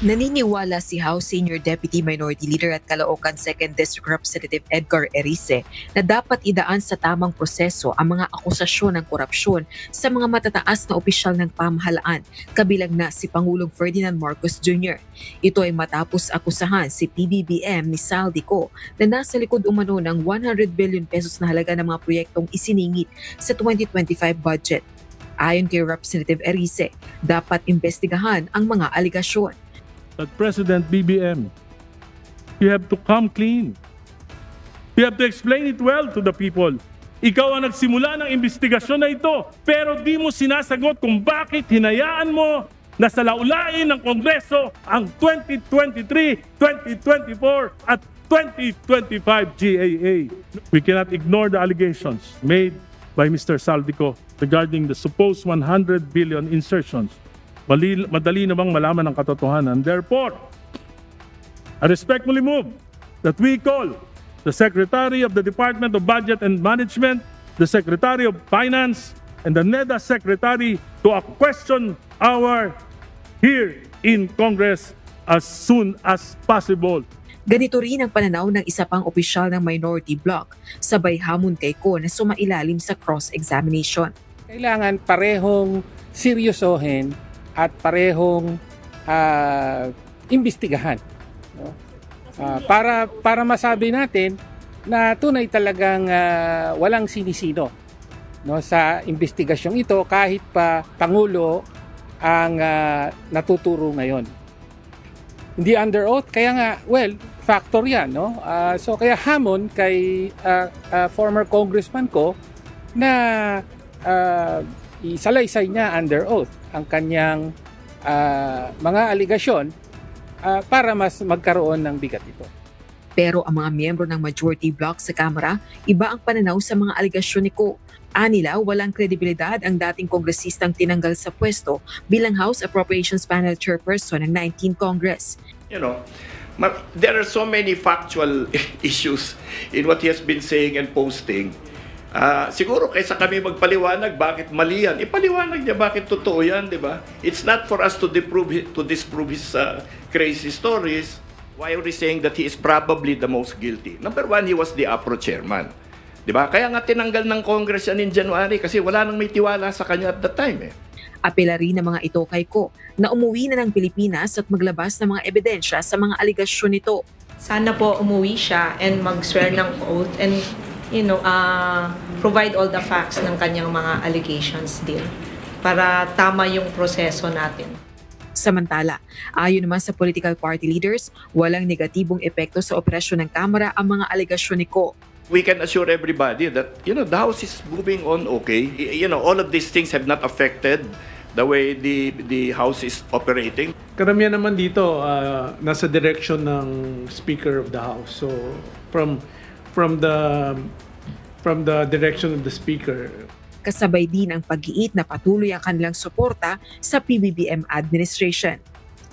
Naniniwala si House Senior Deputy Minority Leader at Caloocan 2nd District Representative Edgar Erice na dapat idaan sa tamang proseso ang mga akusasyon ng korupsyon sa mga matataas na opisyal ng pamahalaan, kabilang na si Pangulong Ferdinand Marcos Jr. Ito ay matapos akusahan si PBBM ni Saldico na nasa likod umano ng 100 billion pesos na halaga ng mga proyektong isiningit sa 2025 budget. Ayon kay Representative Erice, dapat imbestigahan ang mga aligasyon. But President BBM, you have to come clean. You have to explain it well to the people. Ikaw ang nagsimula ng investigasyon na ito, pero di mo sinasagot kung bakit hinayaan mo na salaulain ng Kongreso ang 2023, 2024 at 2025 GAA. We cannot ignore the allegations made by Mr. Saldico regarding the supposed 100 billion insertions. Madali namang malaman ang katotohanan. Therefore, I respectfully move that we call the Secretary of the Department of Budget and Management, the Secretary of Finance, and the NEDA Secretary to a question hour here in Congress as soon as possible. Ganito rin ang pananaw ng isa pang opisyal ng minority bloc, sabay hamon kay Ko na sumailalim sa cross-examination. Kailangan parehong seryosohin at parehong imbestigahan, no? Para masabi natin na tunay talagang walang sinisino, no, sa investigasyong ito kahit pa Pangulo ang natuturo ngayon. Hindi under oath, kaya nga, well, factor yan, no? So kaya hamon kay former congressman ko na isalaysay niya under oath ang kanyang mga aligasyon para mas magkaroon ng bigat ito. Pero ang mga miyembro ng majority bloc sa Kamara, iba ang pananaw sa mga aligasyon ni Ko. Anila, walang kredibilidad ang dating kongresistang tinanggal sa pwesto bilang House Appropriations Panel Chairperson ng 19th Congress. You know, there are so many factual issues in what he has been saying and posting. Siguro kaysa kami magpaliwanag bakit mali yan, ipaliwanag niya bakit totoo yan, di ba? It's not for us to disprove his crazy stories. Why are we saying that he is probably the most guilty? Number one, he was the APRO chairman. Di ba? Kaya nga tinanggal ng Congress yan in January kasi wala nang may tiwala sa kanya at that time. Apela rin ng mga ito kay Ko na umuwi na ng Pilipinas at maglabas ng mga ebidensya sa mga aligasyon nito. Sana po umuwi siya and mag-swear ng oath and provide all the facts ng kanyang mga allegations din para tama yung proseso natin. Samantala, ayon naman sa political party leaders, walang negatibong epekto sa operasyon ng Kamara ang mga aligasyon ni Ko. We can assure everybody that, the House is moving on okay. All of these things have not affected the way the House is operating. Karamihan naman dito nasa direction ng Speaker of the House. So from the direction of the Speaker. Kasabay din ang pag-iit na patuloy ang kanilang suporta sa PBBM administration.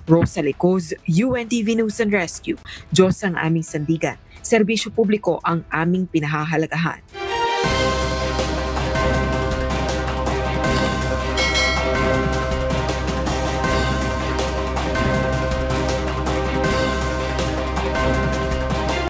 Rosa Licoz, UNTV News and Rescue. Diyos ang aming sandigan. Serbisyo publiko ang aming pinahahalagahan.